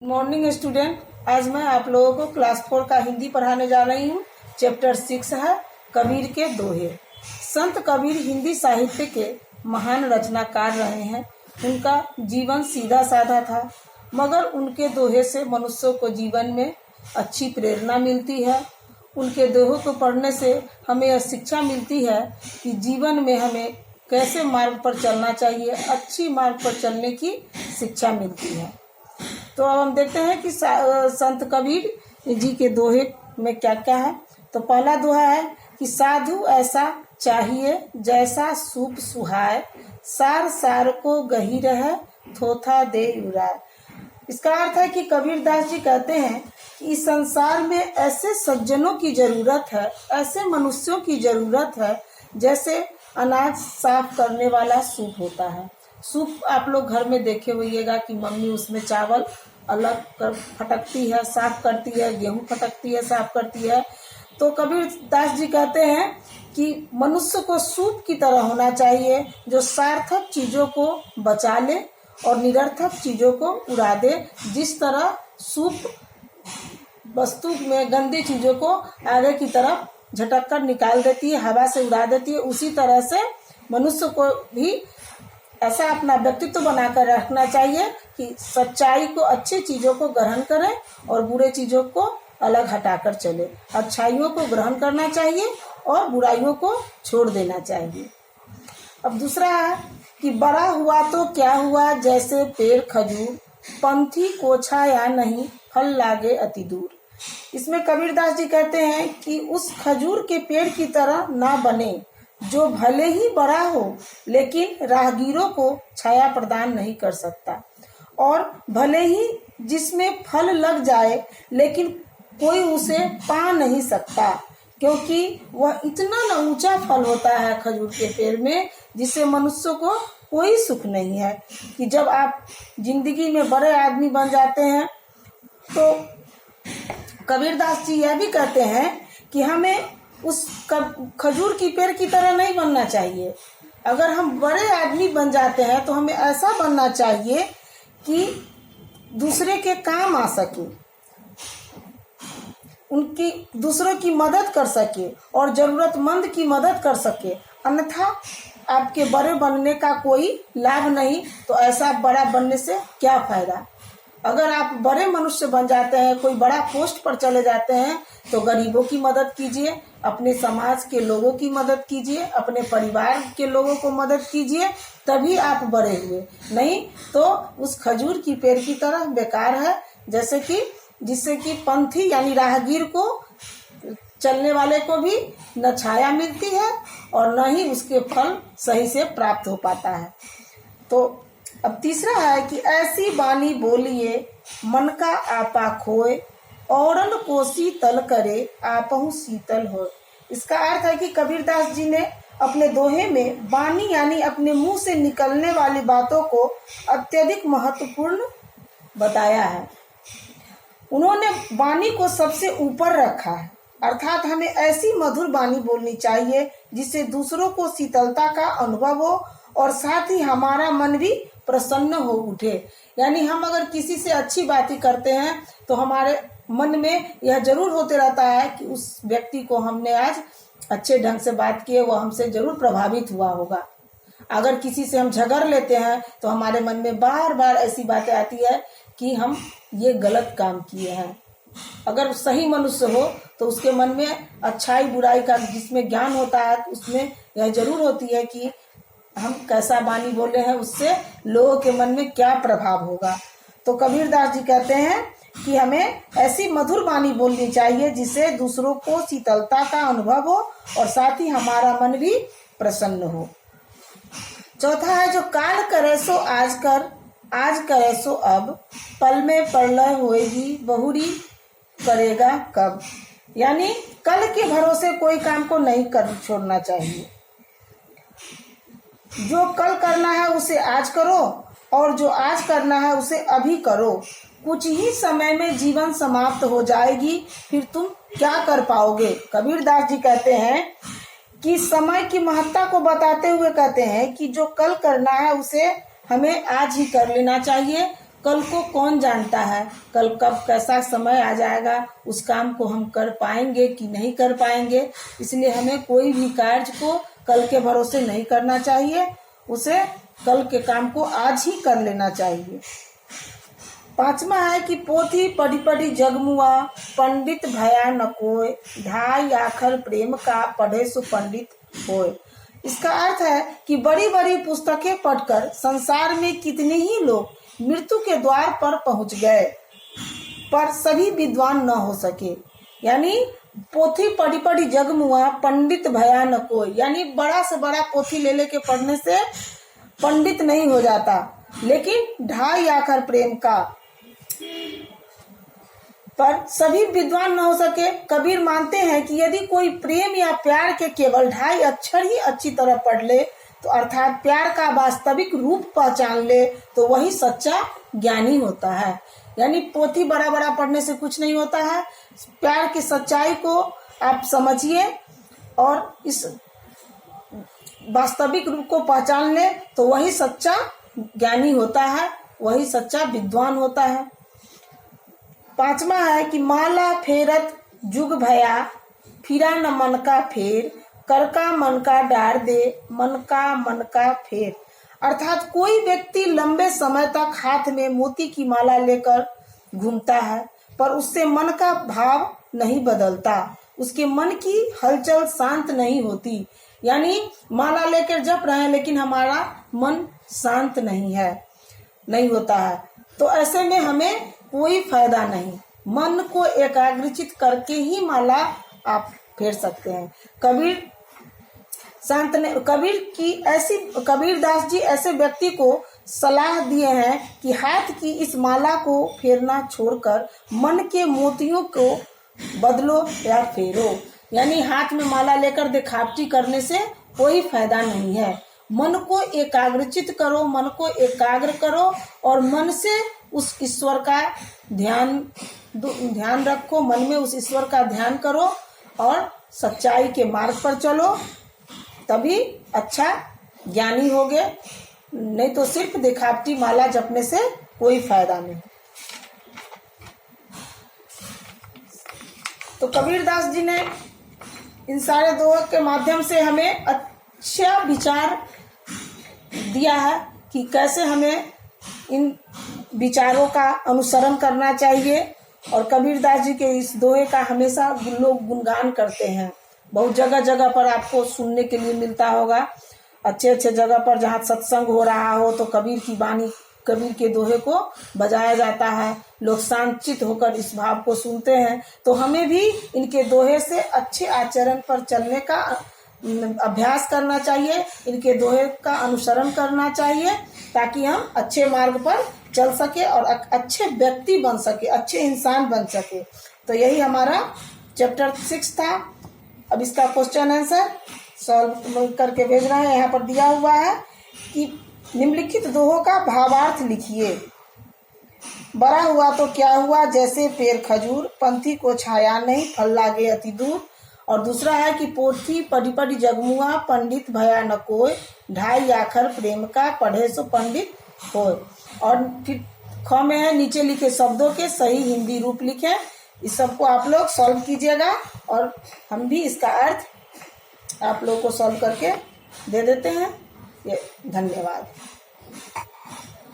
Morning student, आज मैं आप लोगों को क्लास 4 का हिंदी पढ़ाने जा रही हूँ। चैप्टर 6 है कबीर के दोहे। संत कबीर हिंदी साहित्य के महान रचनाकार रहे हैं। उनका जीवन सीधा साधा था, मगर उनके दोहे से मनुष्यों को जीवन में अच्छी प्रेरणा मिलती है। उनके दोहों को पढ़ने से हमें यह शिक्षा मिलती है कि जीवन में हमें कैसे मार्ग पर चलना चाहिए, अच्छी मार्ग पर चलने की शिक्षा मिलती है। तो अब हम देखते हैं कि संत कबीर जी के दोहे में क्या क्या है। तो पहला दोहा है कि साधु ऐसा चाहिए जैसा सूप सुहाए, सार सार को गही रहे थोथा दे उड़ाए। इसका अर्थ है कि कबीरदास जी कहते हैं कि इस संसार में ऐसे सज्जनों की जरूरत है, ऐसे मनुष्यों की जरूरत है जैसे अनाज साफ करने वाला सूप होता है। सूप आप लोग घर में देखे होइएगा कि मम्मी उसमें चावल अलग कर फटकती है, साफ करती है, गेहूं फटकती है, साफ करती है। तो कबीरदास जी कहते हैं कि मनुष्य को सूप की तरह होना चाहिए, जो सार्थक चीजों को बचा ले और निरर्थक चीजों को उड़ा दे। जिस तरह सूप वस्तु में गंदी चीजों को आगे की तरफ झटक कर निकाल देती है, हवा से उड़ा देती है, उसी तरह से मनुष्य को भी ऐसा अपना व्यक्तित्व बनाकर रखना चाहिए कि सच्चाई को, अच्छी चीजों को ग्रहण करें और बुरे चीजों को अलग हटाकर चले। अच्छाइयों को ग्रहण करना चाहिए और बुराइयों को छोड़ देना चाहिए। अब दूसरा है कि बड़ा हुआ तो क्या हुआ जैसे पेड़ खजूर, पंथी को छाया नहीं फल लागे अति दूर। इसमें कबीरदास जी कहते हैं कि उस खजूर के पेड़ की तरह ना बने जो भले ही बड़ा हो लेकिन राहगीरों को छाया प्रदान नहीं कर सकता, और भले ही जिसमें फल लग जाए लेकिन कोई उसे पा नहीं सकता, क्योंकि वह इतना न ऊंचा फल होता है खजूर के पेड़ में जिससे मनुष्य को कोई सुख नहीं है। कि जब आप जिंदगी में बड़े आदमी बन जाते हैं तो कबीरदास जी यह भी कहते हैं कि हमें उस खजूर की पेड़ की तरह नहीं बनना चाहिए। अगर हम बड़े आदमी बन जाते हैं तो हमें ऐसा बनना चाहिए कि दूसरे के काम आ सके, उनकी दूसरों की मदद कर सके और जरूरतमंद की मदद कर सके। अन्यथा आपके बड़े बनने का कोई लाभ नहीं, तो ऐसा बड़ा बनने से क्या फायदा। अगर आप बड़े मनुष्य बन जाते हैं, कोई बड़ा पोस्ट पर चले जाते हैं, तो गरीबों की मदद कीजिए, अपने समाज के लोगों की मदद कीजिए, अपने परिवार के लोगों को मदद कीजिए, तभी आप बड़े हुए। नहीं तो उस खजूर की पेड़ की तरह बेकार है, जैसे कि जिससे कि पंथी यानी राहगीर को, चलने वाले को भी न छाया मिलती है और न ही उसके फल सही से प्राप्त हो पाता है। तो अब तीसरा है कि ऐसी बानी बोलिए मन का आपा खोए, औरन को शीतल करे आपहु शीतल हो। इसका अर्थ है कि कबीरदास जी ने अपने दोहे में बानी यानी अपने मुंह से निकलने वाली बातों को अत्यधिक महत्वपूर्ण बताया है। उन्होंने बानी को सबसे ऊपर रखा है, अर्थात हमें ऐसी मधुर बानी बोलनी चाहिए जिससे दूसरों को शीतलता का अनुभव हो और साथ ही हमारा मन भी प्रसन्न हो उठे। यानी हम अगर किसी से अच्छी बातें करते हैं तो हमारे मन में यह जरूर होते रहता है कि उस व्यक्ति को हमने आज अच्छे ढंग से बात की है, वो हमसे जरूर प्रभावित हुआ होगा। अगर किसी से हम झगड़ लेते हैं तो हमारे मन में बार बार ऐसी बातें आती है कि हम ये गलत काम किए हैं। अगर सही मनुष्य हो तो उसके मन में अच्छाई बुराई का जिसमें ज्ञान होता है, उसमें यह जरूर होती है कि हम कैसा बानी बोले हैं, उससे लोगों के मन में क्या प्रभाव होगा। तो कबीरदास जी कहते हैं कि हमें ऐसी मधुर बानी बोलनी चाहिए जिससे दूसरों को शीतलता का अनुभव हो और साथ ही हमारा मन भी प्रसन्न हो। चौथा है जो काल करे सो आज कर, आज करे सो अब, पल में प्रलय होएगी बहुरी करेगा कब। यानी कल के भरोसे कोई काम को नहीं कर छोड़ना चाहिए। जो कल करना है उसे आज करो और जो आज करना है उसे अभी करो। कुछ ही समय में जीवन समाप्त हो जाएगी, फिर तुम क्या कर पाओगे। कबीरदास जी कहते हैं कि समय की महत्ता को बताते हुए कहते हैं कि जो कल करना है उसे हमें आज ही कर लेना चाहिए, कल को कौन जानता है, कल कब कैसा समय आ जाएगा, उस काम को हम कर पाएंगे कि नहीं कर पाएंगे। इसलिए हमें कोई भी कार्य को कल के भरोसे नहीं करना चाहिए, उसे कल के काम को आज ही कर लेना चाहिए। 5वां है कि पोथी पढ़ी पढ़ी जगमुआ, पंडित भया न कोय, ढाई आखर प्रेम का पढ़े सो पंडित होय। इसका अर्थ है कि बड़ी बड़ी पुस्तकें पढ़कर संसार में कितने ही लोग मृत्यु के द्वार पर पहुंच गए, पर सभी विद्वान न हो सके। यानी पोथी पढ़ी पढ़ी जगमुआ, पंडित भया न कोय, यानी बड़ा से बड़ा पोथी ले लेके पढ़ने से पंडित नहीं हो जाता, लेकिन ढाई आखर प्रेम का पर सभी विद्वान न हो सके। कबीर मानते हैं कि यदि कोई प्रेम या प्यार के केवल 2.5 अक्षर ही अच्छी तरह पढ़ ले, तो अर्थात प्यार का वास्तविक रूप पहचान ले, तो वही सच्चा ज्ञानी होता है। यानी पोथी बड़ा बड़ा पढ़ने से कुछ नहीं होता है, प्यार की सच्चाई को आप समझिए और इस वास्तविक रूप को पहचान ले, तो वही सच्चा ज्ञानी होता है, वही सच्चा विद्वान होता है। 5वां है कि माला फेरत जुग भया, फिरा न मन का फेर, कर का मन का डार दे, मन का फेर। अर्थात कोई व्यक्ति लंबे समय तक हाथ में मोती की माला लेकर घूमता है, पर उससे मन का भाव नहीं बदलता, उसके मन की हलचल शांत नहीं होती। यानी माला लेकर जप रहे हैं, लेकिन हमारा मन शांत नहीं होता है, तो ऐसे में हमें कोई फायदा नहीं। मन को एकाग्रचित करके ही माला आप फेर सकते हैं। कबीरदास जी ऐसे व्यक्ति को सलाह दिए हैं कि हाथ की इस माला को फेरना छोड़कर मन के मोतियों को बदलो या फेरो। यानी हाथ में माला लेकर दिखावटी करने से कोई फायदा नहीं है। मन को एकाग्रचित करो, मन को एकाग्र करो और मन से उस ईश्वर का ध्यान रखो, मन में उस ईश्वर का ध्यान करो और सच्चाई के मार्ग पर चलो, तभी अच्छा ज्ञानी होगे। नहीं तो सिर्फ दिखावटी माला जपने से कोई फायदा नहीं। तो कबीरदास जी ने इन सारे दोहों के माध्यम से हमें अच्छा विचार दिया है कि कैसे हमें इन विचारों का अनुसरण करना चाहिए। और कबीरदास जी के इस दोहे का हमेशा लोग गुणगान करते हैं, बहुत जगह जगह पर आपको सुनने के लिए मिलता होगा। अच्छे अच्छे जगह पर जहाँ सत्संग हो रहा हो तो कबीर की वाणी, कबीर के दोहे को बजाया जाता है, लोग शांतचित होकर इस भाव को सुनते हैं। तो हमें भी इनके दोहे से अच्छे आचरण पर चलने का अभ्यास करना चाहिए, इनके दोहे का अनुसरण करना चाहिए, ताकि हम अच्छे मार्ग पर चल सके और अच्छे व्यक्ति बन सके, अच्छे इंसान बन सके। तो यही हमारा चैप्टर 6 था। अब इसका क्वेश्चन आंसर सॉल्व करके भेज रहे हैं। यहाँ पर दिया हुआ है कि निम्नलिखित दोहों का भावार्थ लिखिए। बड़ा हुआ तो क्या हुआ, जैसे पेड़ खजूर, पंथी को छाया नहीं, फल लागे अति दूर। और दूसरा है कि पोथी पढ़ी पढ़ी जगमुआ, पंडित भया न कोय, 2.5 आखर प्रेम का पढ़े सो पंडित होय। और फिर ख में है नीचे लिखे शब्दों के सही हिंदी रूप लिखें। इस सबको आप लोग सॉल्व कीजिएगा और हम भी इसका अर्थ आप लोग को सॉल्व करके दे देते हैं। ये धन्यवाद।